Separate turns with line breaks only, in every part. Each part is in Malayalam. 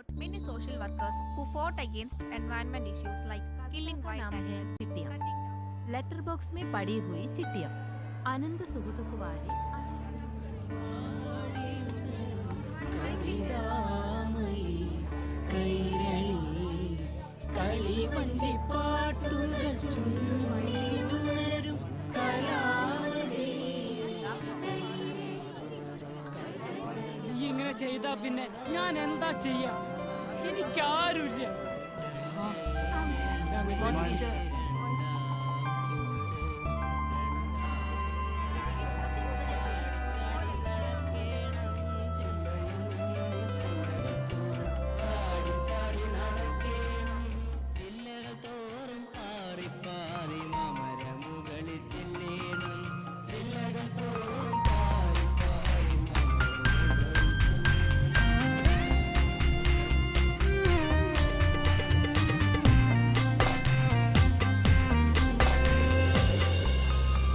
many social workers who fought against environment issues like killing
का
wild
नाम है
animals,
चिट्टियाँ।
cutting down
लेटर बॉक्स में पड़ी हुई चिट्ठियाँ आनंद सुहृदुकवारी
ഇങ്ങനെ ചെയ്താ പിന്നെ ഞാൻ എന്താ ചെയ്യാ? എനിക്കാരുമില്ല.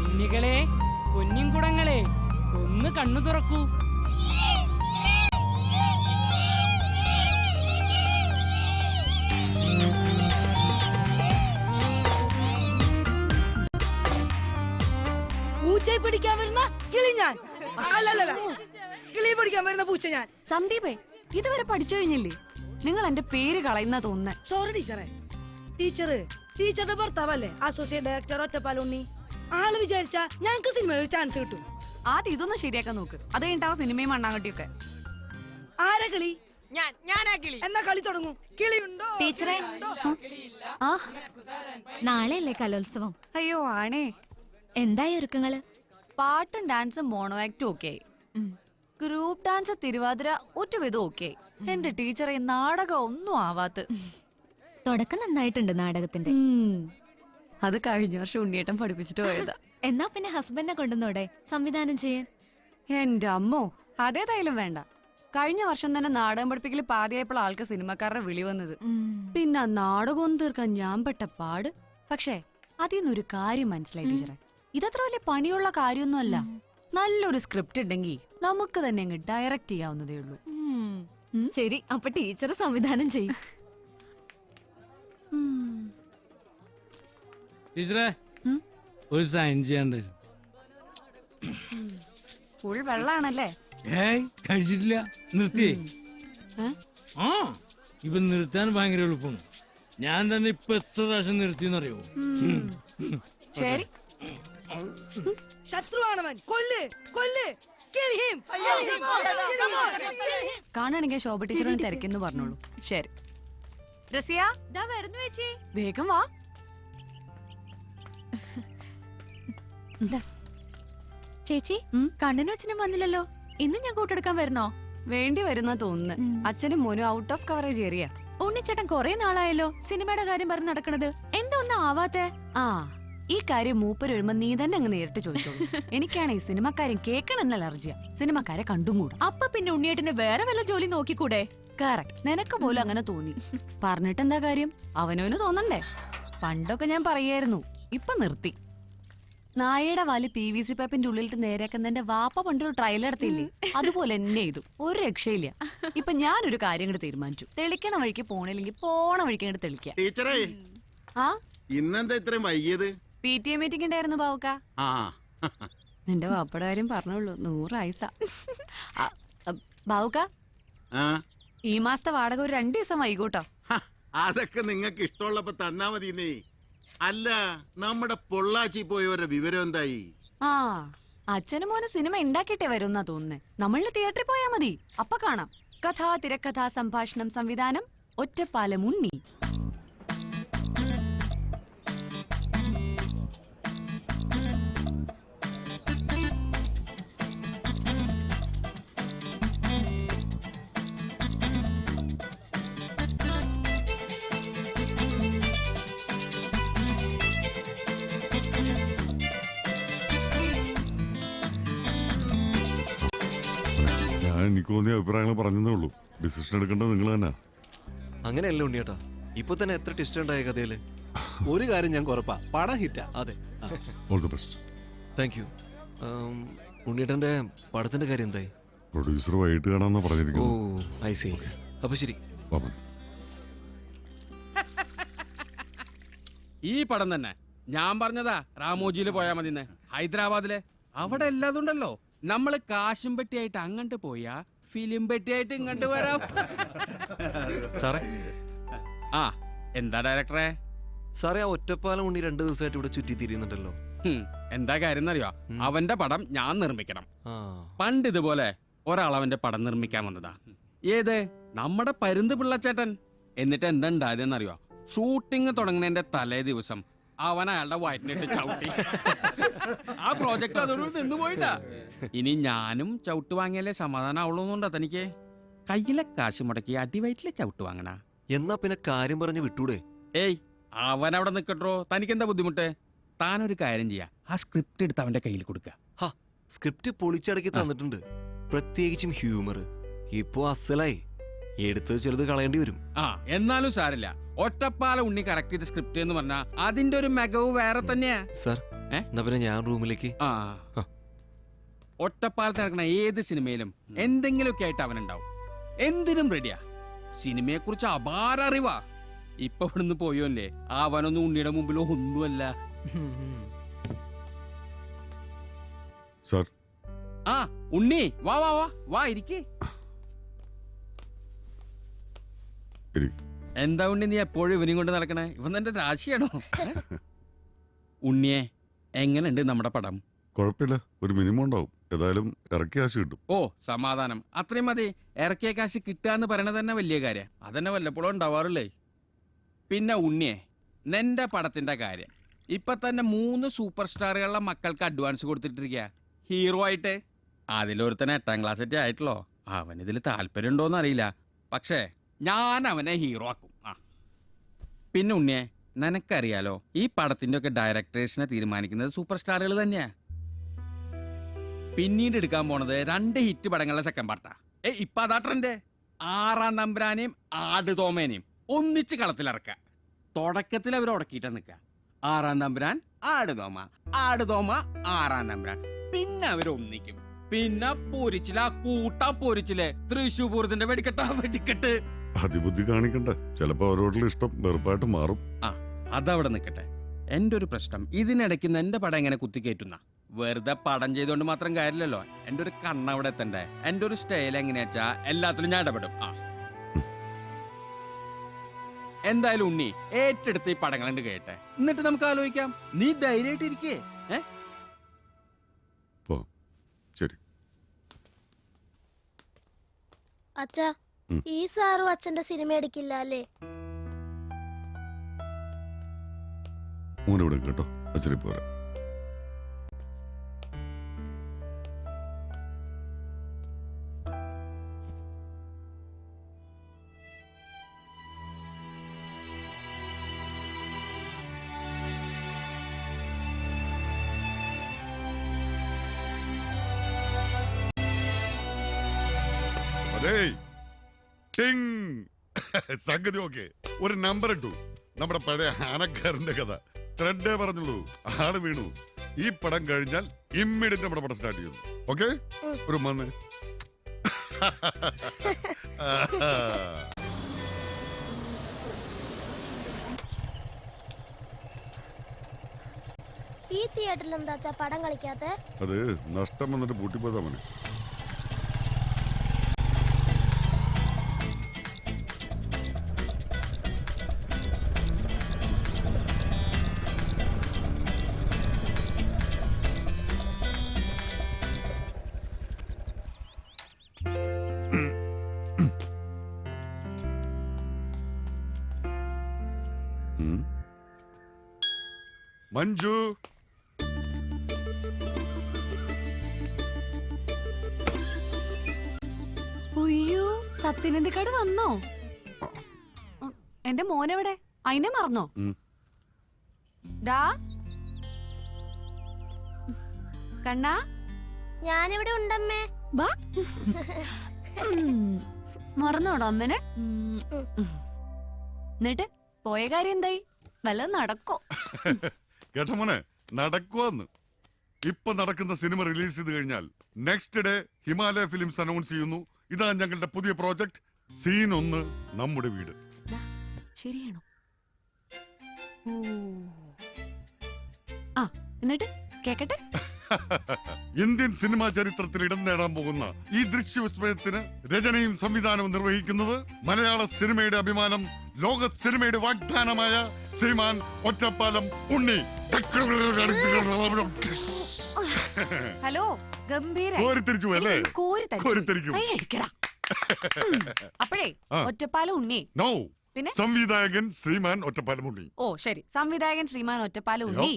കുഞ്ഞികളെ, കുഞ്ഞിൻകുടങ്ങളെ, ഒന്ന് കണ്ണു തുറക്കൂ.
പൂച്ചയെ പിടിക്കാൻ വരുന്ന കിളി ഞാൻ അല്ലല്ല കിളിയെ പിടിക്കാൻ വരുന്ന പൂച്ച ഞാൻ.
സന്ദീപേ, ഇതുവരെ പഠിച്ചു കഴിഞ്ഞില്ലേ? നിങ്ങൾ എന്റെ പേര് കളയുന്ന തോന്നുന്നേ.
സോറി ടീച്ചറെ. ടീച്ചറുടെ ഭർത്താവല്ലേ അസോസിയേറ്റ് ഡയറക്ടർ ഒറ്റപ്പാലുണ്ണി. ആള് വിചാരിച്ച ഞങ്ങക്ക് സിനിമയിൽ ചാൻസ് കിട്ടും.
ആദ്യം ഇതൊന്നും ശരിയാക്കാൻ നോക്ക്. അത് കഴിഞ്ഞിട്ടാവും സിനിമയും മണ്ണാങ്കട്ടിയൊക്കെ.
ആരാ കിളി?
ഞാനാ കിളി.
എന്നാ കളി തുടങ്ങും. കിളിയുണ്ടോ?
ടീച്ചറെ,
ആ
നാളെയല്ലേ കലോത്സവം?
അയ്യോ ആണേ.
എന്തായി ഒരുക്കങ്ങള്?
പാട്ടും ഡാൻസും മോണോ ആക്ടും ഒക്കെ ആയി. ഗ്രൂപ്പ് ഡാൻസ് തിരുവാതിര ഒറ്റവിധം ഒക്കെ ആയി. എന്റെ ടീച്ചറെ നാടകം ഒന്നും ആവാത്ത.
തുടക്കം നന്നായിട്ടുണ്ട് നാടകത്തിന്റെ.
അത് കഴിഞ്ഞ വർഷം ഉണ്ണിയേട്ടൻ പഠിപ്പിച്ചിട്ട് പോയതാ.
എന്നാ പിന്നെ ഹസ്ബൻഡിനെ കൊണ്ടുവന്നോടെ സംവിധാനം ചെയ്യാൻ?
എന്റെ അമ്മോ, അതേതായാലും വേണ്ട. കഴിഞ്ഞ വർഷം തന്നെ നാടകം പഠിപ്പിക്കൽ പാതിയായപ്പോൾ ആൾക്ക് സിനിമക്കാരുടെ വിളി വന്നത്. പിന്നെ നാടകം ഒന്നും തീർക്കാൻ ഞാൻ പെട്ട പാട്. പക്ഷേ അതിന്നൊരു കാര്യം മനസ്സിലായി ടീച്ചറെ, ഇതത്ര വലിയ പണിയുള്ള കാര്യമൊന്നുമല്ല. നല്ലൊരു സ്ക്രിപ്റ്റ് ഉണ്ടെങ്കിൽ നമുക്ക് തന്നെ അങ്ങ് ഡയറക്റ്റ് ചെയ്യാവുന്നതേ ഉള്ളൂ.
ശരി, അപ്പൊ ടീച്ചർ സംവിധാനം ചെയ്യും.
ടീച്ചറെ, ഒരു സൈൻ ചെയ്യാണ്ടായിരുന്നു.
ഫുൾ വെള്ളാണല്ലേ?
ഏയ് കഴിച്ചിട്ടില്ല, നിർത്തിയേ. ആ ഇപ്പൊ നിർത്താൻ ഭയങ്കര എളുപ്പമാണ്. ഞാൻ തന്നെ ഇപ്പൊ എത്ര പ്രാവശ്യം നിർത്തിയെന്നറിയോ?
ശരി,
ശത്രുവാണവൻ. കൊല്ല് കൊല്ല്. Kill him.
കാണാണെങ്കിൽ ശോഭ ടീച്ചറിനെ തിരക്കെന്ന് പറഞ്ഞോളൂ. ശരി റസിയ,
വരുന്നു ചേച്ചി.
വേഗം വാ.
ചേച്ചി, കണ്ണനും അച്ഛനും വന്നില്ലല്ലോ. ഇന്ന് ഞാൻ കൂട്ടെടുക്കാൻ വരണോ?
വേണ്ടി വരുന്ന തോന്നുന്നു. അച്ഛനും മോനും ഔട്ട് ഓഫ് കവറേജ് ഏരിയ.
ഉണ്ണിച്ചേട്ടൻ കൊറേ നാളായല്ലോ സിനിമയുടെ കാര്യം പറഞ്ഞ് നടക്കണത്. എന്താ ഒന്നും ആവാത്തെ?
ആ, ഈ കാര്യം മൂപ്പര് വരുമ്പോ നീ തന്നെ അങ്ങ് നേരിട്ട് ചോദിച്ചോളൂ. എനിക്കാണ് ഈ സിനിമക്കാരും കേൾക്കണമെന്ന അലർജിയ. സിനിമക്കാരെ കണ്ടുകൂടാ.
അപ്പൊ പിന്നെ ഉണ്ണിയേട്ടന് വേറെ വല്ല ജോലി നോക്കിക്കൂടെ?
കറക്റ്റ്, നിനക്ക് പോലും അങ്ങനെ തോന്നി. പറഞ്ഞിട്ട് എന്താ കാര്യം? അവനവന് തോന്നണ്ടേ? പണ്ടൊക്കെ ഞാൻ പറയായിരുന്നു, ഇപ്പൊ നിർത്തി. നായയുടെ വാല് PVC പൈപ്പിന്റെ ഉള്ളിലിട്ട് നേരെയാക്കുന്നതിന്റെ വാപ്പ പണ്ടൊരു ട്രയൽ നടത്തിയില്ലേ, അതുപോലെ എന്നെ ചെയ്തു. ഒരു രക്ഷയില്ല. ഇപ്പൊ ഞാനൊരു കാര്യം കൂടെ തീരുമാനിച്ചു. തെളിക്കണ വഴിക്ക് പോണില്ലെങ്കിൽ പോണ വഴിക്ക് അങ്ങോട്ട് തെളിക്കാം.
ടീച്ചറേ,
ആ
ഇന്നെന്താ ഇത്രയും വൈകിയത്?
PTA മീറ്റിംഗ് ഉണ്ടായിരുന്നു ബാവുക്ക.
ആ
നിന്റെ വാപ്പയുടെ കാര്യം പറഞ്ഞോളൂ. 100 ആയിസ. ബാവുക്ക,
ആ,
ഈ മാസത്തെ വാടക ഒരു 2 ദിവസം വൈകൂട്ടോ.
ഹ, അതൊക്കെ നിങ്ങക്ക് ഇഷ്ടമുള്ളപ്പോ തന്നാ മതി. നീ അല്ല, നമ്മുടെ പൊള്ളാച്ചി പോയവരുടെ വിവരം എന്തായി?
ആ, അച്ഛനും മോനെ സിനിമ ഉണ്ടാക്കിയിട്ടേ വരുമെന്നാ തോന്നുന്നേ. നമ്മളിന് തിയേറ്ററിൽ പോയാ മതി, അപ്പൊ കാണാം. കഥ, തിരക്കഥ, സംഭാഷണം, സംവിധാനം ഒറ്റപ്പാലം ഉണ്ണി.
എനിക്ക് തോന്നിയ അഭിപ്രായങ്ങൾ പറഞ്ഞതേ ഉള്ളൂ. ഡിസിഷൻ എടുക്കേണ്ടത് നിങ്ങൾ തന്നെ.
അങ്ങനെയല്ല ഉണ്ണിയേട്ടാ, ഇപ്പൊ തന്നെ എത്ര ട്വിസ്റ്റ് ഉണ്ടായ കഥയില്. ഒരു കാര്യം ഞാൻ കുറപ്പാ, പടം ഹിറ്റാ. അതെ,
all the best.
Thank you. ഉണ്ണിയേട്ടന്റെ പടത്തിന്റെ കാര്യം എന്തായി?
പ്രൊഡ്യൂസർ വൈകിട്ട് കാണാമെന്നാ പറഞ്ഞിരിക്കുന്നു.
Oh I see. അപ്പൊ ശരി,
വാ മോനെ.
ഈ പടം തന്നെ ഞാൻ പറഞ്ഞതാ രാമോജിയില് പോയാ മതിന്ന്. ഹൈദരാബാദിലെ അവിടെ എല്ലാതുണ്ടല്ലോ. നമ്മള് കാശും പെട്ടിയായിട്ട് അങ്ങോട്ട് പോയാ ഫിലിം പെട്ടിയായിട്ട് ഇങ്ങോട്ട് വരാം.
സാറേ
ആ എന്താ ഡയറക്ടറെ?
സാറേ ആ ഒറ്റപ്പാലം ഉണ്ണി 2 ദിവസമായിട്ട് ഇവിടെ ചുറ്റി തിരിയുന്നുണ്ടല്ലോ.
എന്താ കാര്യം എന്നറിയോ? അവന്റെ പടം ഞാൻ നിർമ്മിക്കണം.
ആ
പണ്ട് ഇതുപോലെ ഒരാൾ അവന്റെ പടം നിർമ്മിക്കാൻ വന്നതാ. ഏത്? നമ്മുടെ പരുന്ത് പിള്ളച്ചേട്ടൻ. എന്നിട്ട് എന്താ ഉണ്ടായതെന്നറിയോ? ഷൂട്ടിംഗ് തുടങ്ങുന്നതിന്റെ തലേ ദിവസം അവൻ അയാളുടെ വയറ്റിനിട്ട് ചവിട്ടി. ആ പ്രോജക്ട് അതോട് നിന്ന് പോയിട്ടാ. ഇനി ഞാനും ചവിട്ട് വാങ്ങിയാലേ സമാധാനം ആവുള്ളൂന്നുണ്ടോ തനിക്ക്? കയ്യിലെ കാശ് മുടക്കി അടിവയറ്റിലെ ചവിട്ട് വാങ്ങണ.
എന്നാ പിന്നെ കാര്യം പറഞ്ഞ് വിട്ടൂടെ?
ഏയ് അവൻ അവിടെ നിൽക്കട്ടോ. തനിക്കെന്താ ബുദ്ധിമുട്ട്? താനൊരു കാര്യം ചെയ്യാ, ആ സ്ക്രിപ്റ്റ് എടുത്ത് അവന്റെ കയ്യിൽ കൊടുക്കുക.
ഹാ സ്ക്രിപ്റ്റ് പൊളിച്ചടക്കി തന്നിട്ടുണ്ട്. പ്രത്യേകിച്ചും ഹ്യൂമർ ഇപ്പോ അസലായി. എടുത്തത് ചിലത് കളയേണ്ടി വരും.
ആ എന്നാലും സാരില്ല. ഒറ്റപ്പാല ഉണ്ണി കറക്റ്റ് ചെയ്ത സ്ക്രിപ്റ്റ് എന്ന് പറഞ്ഞാ അതിന്റെ ഒരു മികവ് വേറെ തന്നെയാ.
സാർ എന്നാ പിന്നെ ഞാൻ റൂമിലേക്ക്.
ആ ഒറ്റപ്പാലത്ത് നടക്കുന്ന ഏത് സിനിമയിലും എന്തെങ്കിലുമൊക്കെ ആയിട്ട് അവനുണ്ടാവും. എന്തിനും റെഡിയാ. സിനിമയെ കുറിച്ച് അപാര അറിവാ. ഇപ്പൊ ഇവിടുന്ന് പോയോല്ലേ, അവനൊന്നും ഉണ്ണിയുടെ മുമ്പിൽ ഒന്നുമല്ല.
സാർ
ആ ഉണ്ണി വാ വാ വാ വാ ഇരിക്കേ. എന്താ ഉണ്ണി നീ എപ്പോഴും ഇവനെയും കൊണ്ട് നടക്കണേ? ഇവൻ എന്റെ രാശിയാണോ? ഉണ്ണിയെ എങ്ങനെയുണ്ട് നമ്മുടെ പടം?
കുഴപ്പമില്ല, ഒരു മിനിമം ഉണ്ടാവും. ഏതായാലും ഇറക്കിയ കാശ് കിട്ടും.
ഓ സമാധാനം, അത്രയും മതി. ഇറക്കിയ കാശ് കിട്ടുക പറയണത് തന്നെ വലിയ കാര്യം. അതന്നെ വല്ലപ്പോഴും ഉണ്ടാവാറില്ലേ. പിന്നെ ഉണ്ണിയെ നിന്റെ പടത്തിന്റെ കാര്യം ഇപ്പൊ തന്നെ 3 സൂപ്പർ സ്റ്റാറുകളുടെ മക്കൾക്ക് അഡ്വാൻസ് കൊടുത്തിട്ടിരിക്കുക ഹീറോ ആയിട്ട്. അതിലൊരുത്തന്നെ 8ാം ക്ലാസ് ഒക്കെ ആയിട്ടുള്ളോ. അവനിതിൽ താല്പര്യം ഉണ്ടോന്ന് അറിയില്ല. പക്ഷേ ഞാൻ അവനെ ഹീറോ ആക്കും. ആ പിന്നെ ഉണ്ണിയെ നിനക്കറിയാലോ, ഈ പടത്തിന്റെ ഒക്കെ ഡയറക്ടേഴ്സിനെ തീരുമാനിക്കുന്നത് സൂപ്പർ സ്റ്റാറുകൾ തന്നെയാ. പിന്നീട് എടുക്കാൻ പോണത് 2 ഹിറ്റ് പടങ്ങളുടെ സെക്കൻഡ് പാർട്ടാ. ഇപ്പൊ അതാ ട്രെൻഡ്. 6-ാം തമ്പുരാനെയും ആടുതോമേനെയും ഒന്നിച്ച് കളത്തിലിറക്കുക. തുടക്കത്തിൽ അവർ ഉടക്കിയിട്ടാ നിൽക്കുക. 6-ാം തമ്പുരാൻ, ആടുതോമ, ആടുതോമ, 6-ാം തമ്പുരാൻ. പിന്നെ അവരൊന്നിക്കും. പിന്നെ പൊരിച്ചില്ല, കൂട്ടാ പൊരിച്ചില്ലേ, തൃശ്ശൂർ പൂരത്തിന്റെ വെടിക്കെട്ടാ വെടിക്കെട്ട്.
അതിബുദ്ധി കാണിക്കണ്ട. ചിലപ്പോ അവരോടുള്ള ഇഷ്ടം വെറുപ്പായിട്ട് മാറും.
ആ അതവിടെ നിൽക്കട്ടെ. എന്റെ ഒരു പ്രശ്നം ഇതിനിടയ്ക്ക് എന്റെ പടം എങ്ങനെ കുത്തിക്കയറ്റുന്ന. വെറുതെ പടം ചെയ്തുകൊണ്ട് മാത്രം കാര്യമില്ലല്ലോ. എന്റെ ഒരു കണ്ണവിടെ എത്തണ്ടേ. എന്റെ ഒരു സ്റ്റൈൽ എങ്ങനെയാച്ചാ എല്ലാത്തിലും ഞാൻ ഇടപെടും. ആ എന്തായാലും ഉണ്ണി ഏറ്റെടുത്ത് ഈ പടങ്ങളുണ്ട് കേട്ടെ, എന്നിട്ട് നമുക്ക് ആലോചിക്കാം. നീ ധൈര്യമായിട്ടിരിക്കേ.
ശരി
അച്ഛാ, ഈ സാറും അച്ഛന്റെ സിനിമ എടുക്കില്ല അല്ലേ?
മോനിവിടെ കേട്ടോ, അച്ഛനെ പോരാ. സംഗതി ഓക്കെ. ഒരു നമ്പർ ഇട്ടു. നമ്മുടെ പഴയ ആനക്കാരന്റെ കഥ ത്രെഡേ പറഞ്ഞുള്ളൂ. ആള് വീണു. ഈ പടം കഴിഞ്ഞാൽ ഇമ്മീഡിയറ്റ് നമ്മുടെ പടം സ്റ്റാർട്ട് ചെയ്യുന്നു. ഓക്കെ, ഒരു മന്ന്.
ഈ തിയേറ്ററിൽ എന്താ പടം കളിക്കാത്ത?
അത് നഷ്ടം വന്നിട്ട് പൂട്ടിപ്പോയതാ മോനെ. മഞ്ജു,
ഉയ്യോ, സത്യനന്ദിക്കാട് വന്നോ? എന്റെ മോനെവിടെ? അതിനെ മറന്നോ? ഡാ കണ്ണാ,
ഞാനിവിടെ ഉണ്ടമ്മേ.
ബാ. മറന്നോടോ അമ്മനെ? എന്നിട്ട് പോയ കാര്യം എന്തായി? വല്ലതും നടക്കോ?
കേട്ടോ മോനെ, നടക്കുവന്ന്. ഇപ്പൊ നടക്കുന്ന സിനിമ റിലീസ് ചെയ്ത് കഴിഞ്ഞാൽ next day Himalaya films announce ചെയ്യുന്നു, ഇതാ ഞങ്ങളുടെ പുതിയ പ്രോജക്ട് സീൻ 1 നമ്മുടെ വീട്.
ശരിയാണോ? ഓ. ആ എന്നിട്ട് കേക്കട്ടെ.
ഇന്ത്യൻ സിനിമാ ചരിത്രത്തിൽ ഇടം നേടാൻ പോകുന്ന ഈ ദൃശ്യവിസ്മയത്തിന് രചനയും സംവിധാനവും നിർവഹിക്കുന്നത് മലയാള സിനിമയുടെ അഭിമാനം, ലോക സിനിമയുടെ വാഗ്ദാനമായ ശ്രീമാൻ ഒറ്റപ്പാലം ഉണ്ണി.
ഹലോ, ഗംഭീര.
കോരിത്തിരിച്ചു അല്ലേ? കോരിത്തിരിക്കും.
അപ്പോഴേ ഒറ്റപ്പാലം ഉണ്ണി.
നോ,
പിന്നെ
സംവിധായകൻ ശ്രീമാൻ ഒറ്റപ്പാലം ഉണ്ണി.
ഓ ശരി, സംവിധായകൻ ശ്രീമാൻ ഒറ്റപ്പാലം ഉണ്ണി.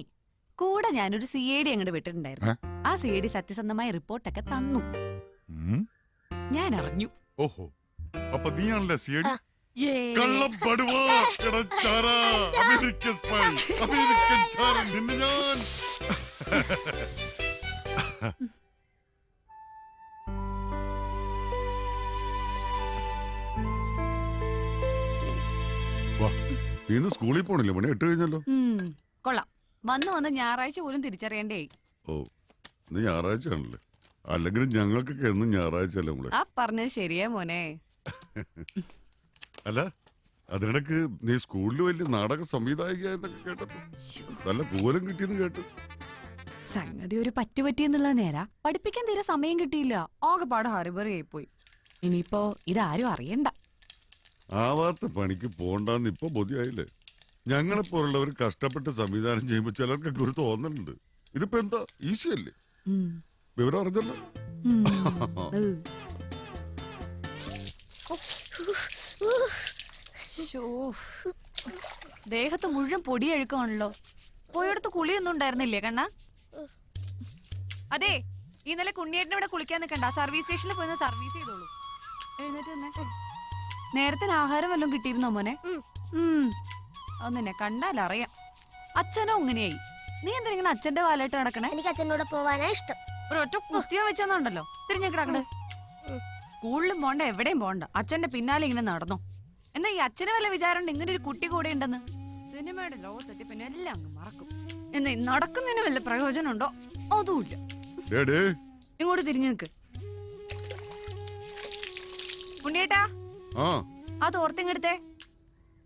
കൂടെ ഞാനൊരു CID അങ്ങോട്ട് വിട്ടിട്ടുണ്ടായിരുന്നു. ആ CID സത്യസന്ധമായ റിപ്പോർട്ടൊക്കെ തന്നു. ഞാൻ അറിഞ്ഞു.
ഓഹോ, അപ്പൊ നീയാണല്ലേ CID? കള്ളപ്പടുവാ, ഇടച്ചാര, അമേരിക്കൻ സ്പൈ, അമേരിക്കൻ ചാരൻ, നിന്നെ ഞാൻ. വാ, നീ ഇന്ന് സ്കൂളിൽ പോണില്ലേ? മണി 8 കഴിഞ്ഞല്ലോ.
കൊള്ളാം. വന്ന് ഞായറാഴ്ച പോലും തിരിച്ചറിയണ്ടേ.
ഓ, ഇന്ന് ഞായറാഴ്ച ആണല്ലേ? അല്ലെങ്കിലും ഞങ്ങൾക്കൊക്കെ എന്നും ഞായറാഴ്ച അല്ലേ നമ്മള്.
ആ പറഞ്ഞത് ശരിയാ മോനെ.
അല്ല, അതിനിടക്ക് നീ സ്കൂളിൽ വലിയ നാടക സംവിധായികയെന്നൊക്കെ കേട്ടപ്പോ നല്ല കൂലം കിട്ടിയെന്ന് കേട്ടു.
സംഗതി ഒരു പറ്റുപറ്റിയെന്നുള്ള നേരാ. പഠിപ്പിക്കാൻ തീരെ സമയം കിട്ടിയില്ല. ആകെപ്പാട് ഹറിബറിയായി പോയി. ഇനിയിപ്പോ ഇതാരും അറിയണ്ട.
ആവാത്ത പണിക്ക് പോണ്ടെന്ന് ഇപ്പൊ ബോധ്യമായില്ലേ? ഞങ്ങളെ പോലുള്ളവർ കഷ്ടപ്പെട്ട് സംവിധാനം ചെയ്യുമ്പോ ചിലർക്കൊക്കെ ഒരു തോന്നലുണ്ട്. ഇതിപ്പോ എന്താ ഈസിയല്ലേ? വിവരം അറിഞ്ഞല്ലോ.
ദേഹത്ത് മുഴുവൻ പൊടിയഴുക്കാണല്ലോ. പോയടുത്ത് കുളിയൊന്നും ഉണ്ടായിരുന്നില്ലേ കണ്ണ? അതെ, ഇന്നലെ കുണ്ണിയേട്ടനെ ഇവിടെ കുളിക്കാൻ നിൽക്കണ്ട. സർവീസ് സ്റ്റേഷനിൽ പോയി സർവീസ് ചെയ്തോളൂ. എഴുന്നേറ്റ് തന്നെ. നേരത്തിന് ആഹാരം വല്ലതും കിട്ടിയിരുന്നോ മോനെ? ഒന്നിനെ കണ്ടാലറിയാം. അച്ഛനോ ഇങ്ങനെയായി. നീ എന്തിനാ അച്ഛന്റെ വാലായിട്ട് നടക്കണേ?
എനിക്ക് അച്ഛനോട് പോവാനാ ഇഷ്ടം.
ഒരൊറ്റ കുത്തിയ വെച്ചെന്നുണ്ടല്ലോ തിരിഞ്ഞിടക്കണ്ട്. സ്കൂളിലും പോണ്ട, എവിടെയും പോണ്ട, അച്ഛന്റെ പിന്നാലെ ഇങ്ങനെ നടന്നോ. എന്നാ ഈ അച്ഛന് വല്ല വിചാരം ഇങ്ങനെ ഒരു കുട്ടി കൂടെ ഉണ്ടെന്ന്? സിനിമയുടെ ലോകത്തെത്തി പിന്നെ എല്ലാം അങ്ങ് മറക്കും. എന്നാ നടക്കുന്നതിന് വല്ല പ്രയോജനം ഉണ്ടോ? അതുമില്ല. ഇങ്ങോട്ട് തിരിഞ്ഞു നിൽക്ക്. ഉണ്ണിയേട്ടാ, അത് ഓർത്തിങ്ങെടുത്തേ.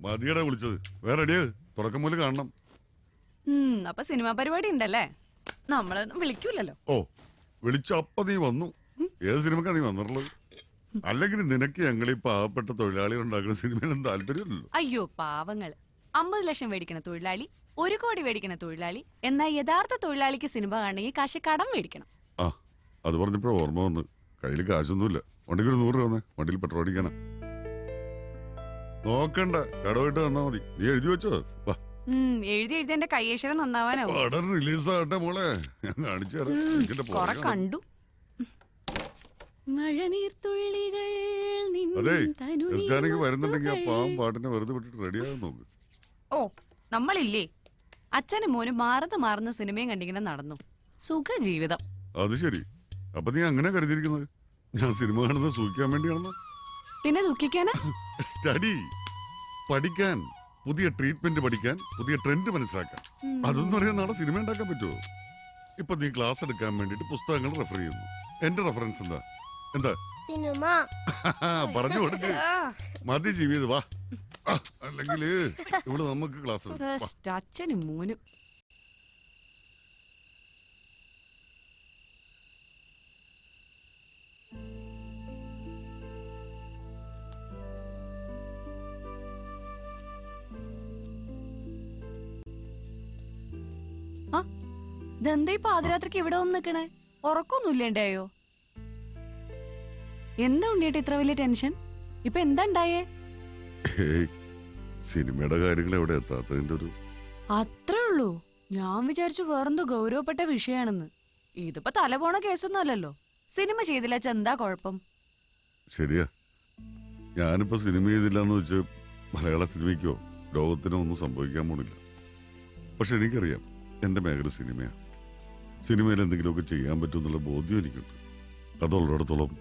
മതിയടാ വിളിച്ചത്. വേറെ അടിയ തുടക്കം മുതൽ കാണണം.
അപ്പൊ സിനിമാ പരിപാടി ഉണ്ടല്ലേ? നമ്മളൊന്നും വിളിക്കൂലല്ലോ.
ഓ, വിളിച്ച അപ്പ നീ വന്നു. ഏത് സിനിമക്കാ നീ വന്നിട്ടുള്ളത്? അല്ലെങ്കിൽ നിനക്ക് ഞങ്ങൾ ഈ പാവപ്പെട്ട തൊഴിലാളികൾ ഉണ്ടാക്കുന്ന സിനിമയിലും താല്പര്യമില്ലല്ലോ.
അയ്യോ പാവങ്ങള്. 50 ലക്ഷം മേടിക്കണ തൊഴിലാളി, 1 കോടി മേടിക്കണ തൊഴിലാളി. എന്നാൽ യഥാർത്ഥ തൊഴിലാളിക്ക് സിനിമ കാണണമെങ്കിൽ കാശ് കടം മേടിക്കണം.
ആ, അത് പറഞ്ഞപ്പോഴാ ഓർമ്മ വന്ന്. കയ്യിൽ കാശൊന്നുമില്ല. വണ്ടിക്ക് 100 രൂപ വന്നേ, വണ്ടിയിൽ പെട്രോൾ അടിക്കാനാ. നോക്കണ്ട, കടമായിട്ട് തന്നാ മതി. നീ എഴുതി വെച്ചോ?
എഴുതി എഴുതി എന്റെ കയ്യേശ്വരം നന്നാവാനാവും.
പടം റിലീസാകട്ടെ മോളെ, ഞാൻ കാണിച്ചു
കൊറേ കണ്ടു.
അതെ, ക്രിസ്ത്യാനിക്ക് വരുന്നുണ്ടെങ്കിൽ ആ പാവം പാട്ടിനെ വെറുതെ വിട്ടിട്ട് റെഡിയാകാൻ നോക്ക്.
ഓ, നമ്മളില്ലേ അച്ഛനും മോനും മാറുന്ന സിനിമയും കണ്ടിങ്ങനെ നടന്നു. സുഖ ജീവിതം.
അത് ശരി. അപ്പൊ നീ അങ്ങനെ കരുതിയിരിക്കുന്നത് ഞാൻ സിനിമ കാണുന്നത് സൂക്ഷിക്കാൻ വേണ്ടിയാണെന്ന്?
പിന്നെ ദുഃഖിക്കാനാ?
സ്റ്റഡി, പഠിക്കാൻ, പുതിയ ട്രീറ്റ്മെന്റ് പഠിക്കാൻ, പുതിയ ട്രെൻഡ് മനസ്സിലാക്കാൻ. അതൊന്നും അറിയാൻ നാളെ സിനിമ ഉണ്ടാക്കാൻ പറ്റുമോ? ഇപ്പൊ നീ ക്ലാസ് എടുക്കാൻ വേണ്ടിട്ട് പുസ്തകങ്ങൾ റെഫർ ചെയ്യുന്നു. എന്റെ റെഫറൻസ് എന്താ? എന്താ
സിനിമ
പറഞ്ഞു കൊടുക്ക്. മതി ജീവിതം, വാ. അല്ലെങ്കിൽ ഇവിടെ നമുക്ക് ക്ലാസ്.
അച്ഛനും മോനും. ദന്തേ പാതിരാത്രിക്ക് ഇവിടെ വന്ന് നിക്കണേ? ഉറക്കൊന്നുമില്ലേണ്ടായോ? എന്താ ഉണ്ണിയേട്ടാ ഇത്ര വലിയ ടെൻഷൻ? ഇപ്പൊ എന്താ ഉണ്ടായേ?
സിനിമയുടെ കാര്യങ്ങൾ എവിടെ എത്താത്തതിന്റെ ഒരു
അത്രേ ഉള്ളൂ. ഞാൻ വിചാരിച്ചു വേറെന്തോ ഗൗരവപ്പെട്ട വിഷയാണെന്ന്. ഇതിപ്പോ തലപോണ കേസൊന്നും അല്ലല്ലോ. സിനിമ ചെയ്തില്ല എന്താ കുഴപ്പം?
ശരിയാ, ഞാനിപ്പോ സിനിമ ചെയ്തില്ലാന്ന് വെച്ച് മലയാള സിനിമയ്ക്കോ ലോകത്തിനോ ഒന്നും സംഭവിക്കാൻ പോണില്ല. പക്ഷെ എനിക്കറിയാം എന്റെ മേഖല സിനിമയാ. സിനിമയിൽ എന്തെങ്കിലുമൊക്കെ ചെയ്യാൻ പറ്റും എന്നുള്ള ബോധ്യം എനിക്കുണ്ട്. അതുള്ളിടത്തോളം